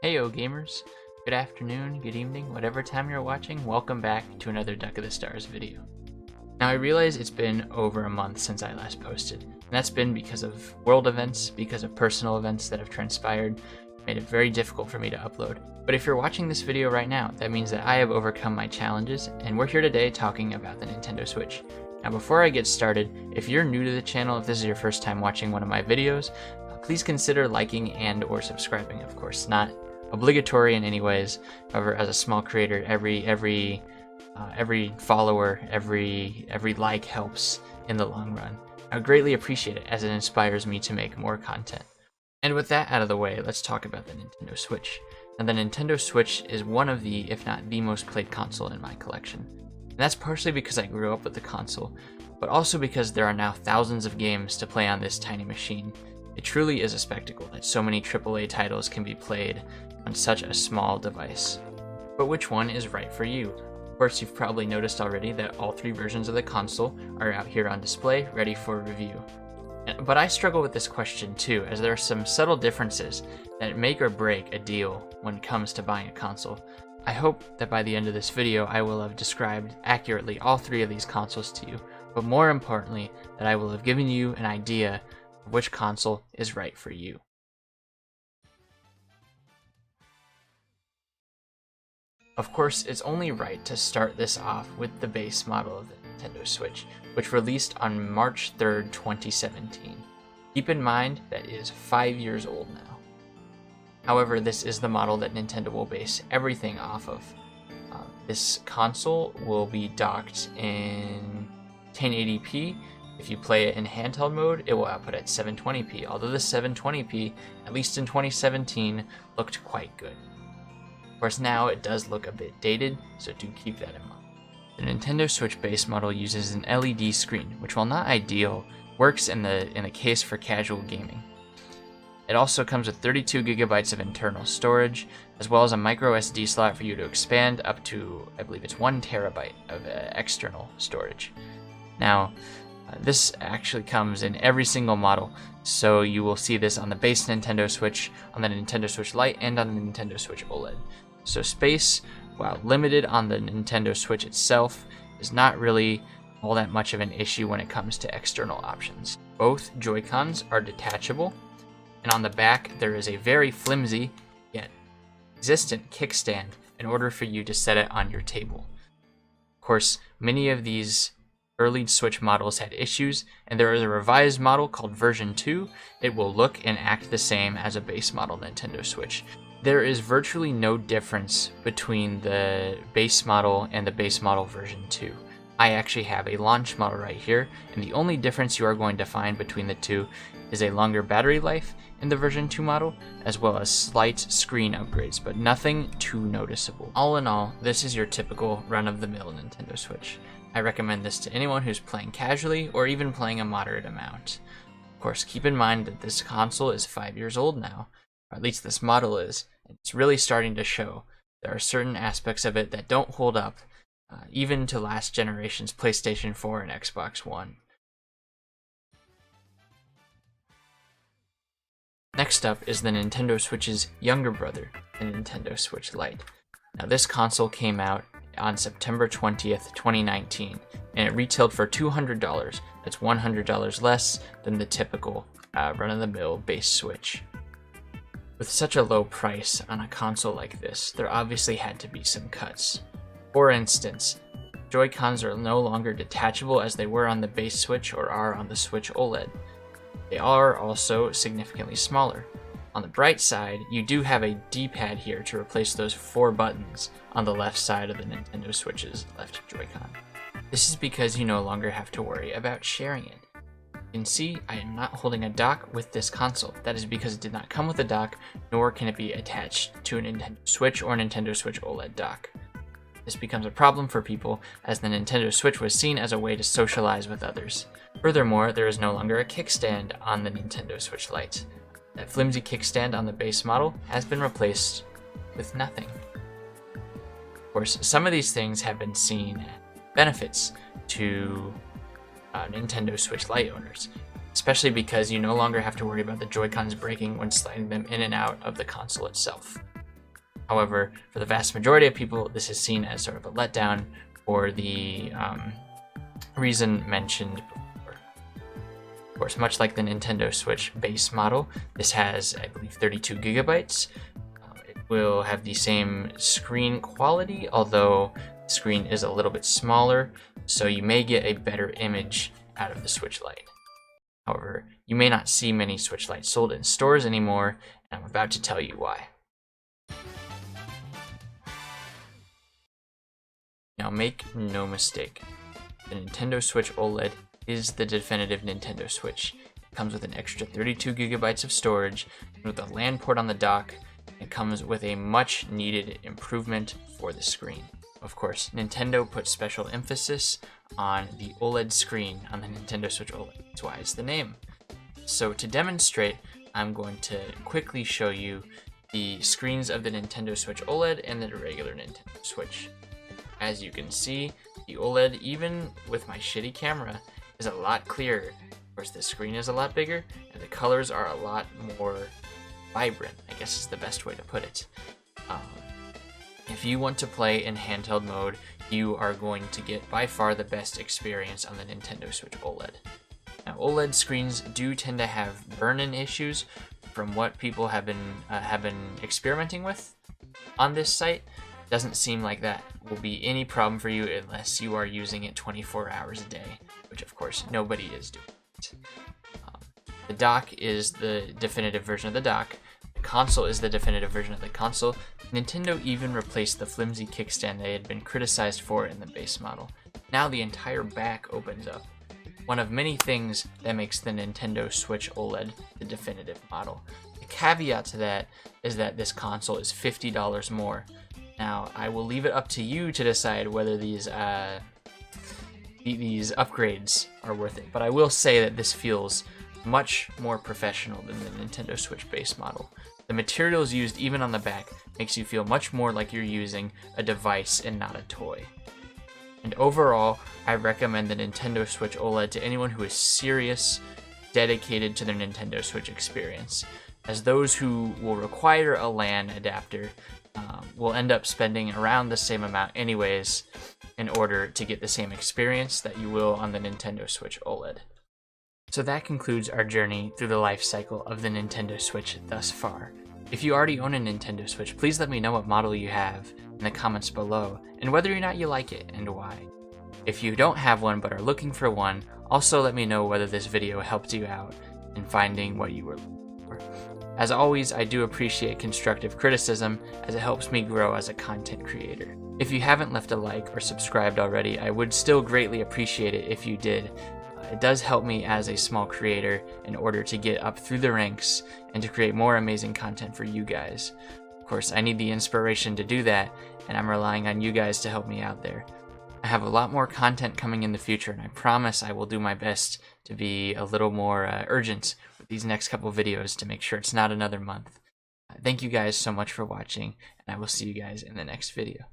Heyo gamers, good afternoon, good evening, whatever time you're watching, welcome back to another Duck of the Stars video. Now I realize it's been over a month since I last posted, and that's been because of world events, because of personal events that have transpired, made it very difficult for me to upload. But if you're watching this video right now, that means that I have overcome my challenges, and we're here today talking about the Nintendo Switch. Now before I get started, if you're new to the channel, if this is your first time watching one of my videos, please consider liking and or subscribing, of course, not obligatory in any ways. However, as a small creator, every follower, every like helps in the long run. I would greatly appreciate it as it inspires me to make more content. And with that out of the way, let's talk about the Nintendo Switch. Now, the Nintendo Switch is one of the, if not the most played console in my collection. And that's partially because I grew up with the console, but also because there are now thousands of games to play on this tiny machine. It truly is a spectacle that so many AAA titles can be played on such a small device. But which one is right for you? Of course, you've probably noticed already that all three versions of the console are out here on display, ready for review. But I struggle with this question too, as there are some subtle differences that make or break a deal when it comes to buying a console. I hope that by the end of this video I will have described accurately all three of these consoles to you, but more importantly, that I will have given you an idea of which console is right for you. Of course, it's only right to start this off with the base model of the Nintendo Switch, which released on March 3rd, 2017. Keep in mind that it is 5 years old now. However, this is the model that Nintendo will base everything off of. This console will be docked in 1080p. If you play it in handheld mode, it will output at 720p, although the 720p, at least in 2017, looked quite good. Of course, now it does look a bit dated, so do keep that in mind. The Nintendo Switch base model uses an LED screen, which, while not ideal, works in the case for casual gaming. It also comes with 32 gigabytes of internal storage, as well as a micro SD slot for you to expand up to, I believe it's 1 terabyte of external storage. Now, this actually comes in every single model, so you will see this on the base Nintendo Switch, on the Nintendo Switch Lite, and on the Nintendo Switch OLED. So space, while limited on the Nintendo Switch itself, is not really all that much of an issue when it comes to external options. Both Joy-Cons are detachable, and on the back there is a very flimsy, yet existent kickstand in order for you to set it on your table. Of course, many of these early Switch models had issues, and there is a revised model called version 2. It will look and act the same as a base model Nintendo Switch. There is virtually no difference between the base model and the base model version 2. I actually have a launch model right here, and the only difference you are going to find between the two is a longer battery life in the version 2 model, as well as slight screen upgrades, but nothing too noticeable. All in all, this is your typical run-of-the-mill Nintendo Switch. I recommend this to anyone who's playing casually or even playing a moderate amount. Of course, keep in mind that this console is 5 years old now, or at least this model is, and it's really starting to show. There are certain aspects of it that don't hold up, even to last generation's PlayStation 4 and Xbox One. Next up is the Nintendo Switch's younger brother, the Nintendo Switch Lite. Now this console came out on September 20th, 2019, and it retailed for $200. That's $100 less than the typical run-of-the-mill base Switch. With such a low price on a console like this, there obviously had to be some cuts. For instance, Joy-Cons are no longer detachable as they were on the base Switch or are on the Switch OLED. They are also significantly smaller. On the bright side, you do have a D-pad here to replace those 4 buttons on the left side of the Nintendo Switch's left Joy-Con. This is because you no longer have to worry about sharing it. You can see I am not holding a dock with this console. That is because it did not come with a dock, nor can it be attached to a Nintendo Switch or Nintendo Switch OLED dock. This becomes a problem for people, as the Nintendo Switch was seen as a way to socialize with others. Furthermore, there is no longer a kickstand on the Nintendo Switch Lite. That flimsy kickstand on the base model has been replaced with nothing. Of course, some of these things have been seen as benefits to Nintendo Switch Lite owners, especially because you no longer have to worry about the Joy-Cons breaking when sliding them in and out of the console itself. However, for the vast majority of people, this is seen as sort of a letdown for the reason mentioned before. Of course, much like the Nintendo Switch base model, this has, I believe, 32 gigabytes. It will have the same screen quality, although the screen is a little bit smaller, so you may get a better image out of the Switch Lite. However, you may not see many Switch Lites sold in stores anymore, and I'm about to tell you why. Now make no mistake, the Nintendo Switch OLED is the definitive Nintendo Switch. It comes with an extra 32 gigabytes of storage, and with a LAN port on the dock. It comes with a much needed improvement for the screen. Of course, Nintendo put special emphasis on the OLED screen on the Nintendo Switch OLED. That's why it's the name. So to demonstrate, I'm going to quickly show you the screens of the Nintendo Switch OLED and the regular Nintendo Switch. As you can see, the OLED, even with my shitty camera, is a lot clearer. Of course, the screen is a lot bigger, and the colors are a lot more vibrant, I guess is the best way to put it. If you want to play in handheld mode, you are going to get by far the best experience on the Nintendo Switch OLED. Now, OLED screens do tend to have burn-in issues from what people have been experimenting with on this site. Doesn't seem like that will be any problem for you unless you are using it 24 hours a day, which of course nobody is doing it. The dock is the definitive version of the dock. The console is the definitive version of the console. Nintendo even replaced the flimsy kickstand they had been criticized for in the base model. Now the entire back opens up. One of many things that makes the Nintendo Switch OLED the definitive model. The caveat to that is that this console is $50 more. Now, I will leave it up to you to decide whether these upgrades are worth it, but I will say that this feels much more professional than the Nintendo Switch base model. The materials used even on the back makes you feel much more like you're using a device and not a toy. And overall, I recommend the Nintendo Switch OLED to anyone who is serious, dedicated to their Nintendo Switch experience, as those who will require a LAN adapter will end up spending around the same amount anyways in order to get the same experience that you will on the Nintendo Switch OLED. So that concludes our journey through the life cycle of the Nintendo Switch thus far. If you already own a Nintendo Switch, please let me know what model you have in the comments below, and whether or not you like it and why. If you don't have one but are looking for one, also let me know whether this video helped you out in finding what you were looking for. As always, I do appreciate constructive criticism as it helps me grow as a content creator. If you haven't left a like or subscribed already, I would still greatly appreciate it if you did. It does help me as a small creator in order to get up through the ranks and to create more amazing content for you guys. Of course, I need the inspiration to do that, and I'm relying on you guys to help me out there. I have a lot more content coming in the future, and I promise I will do my best to be a little more urgent with these next couple videos to make sure it's not another month. Thank you guys so much for watching, and I will see you guys in the next video.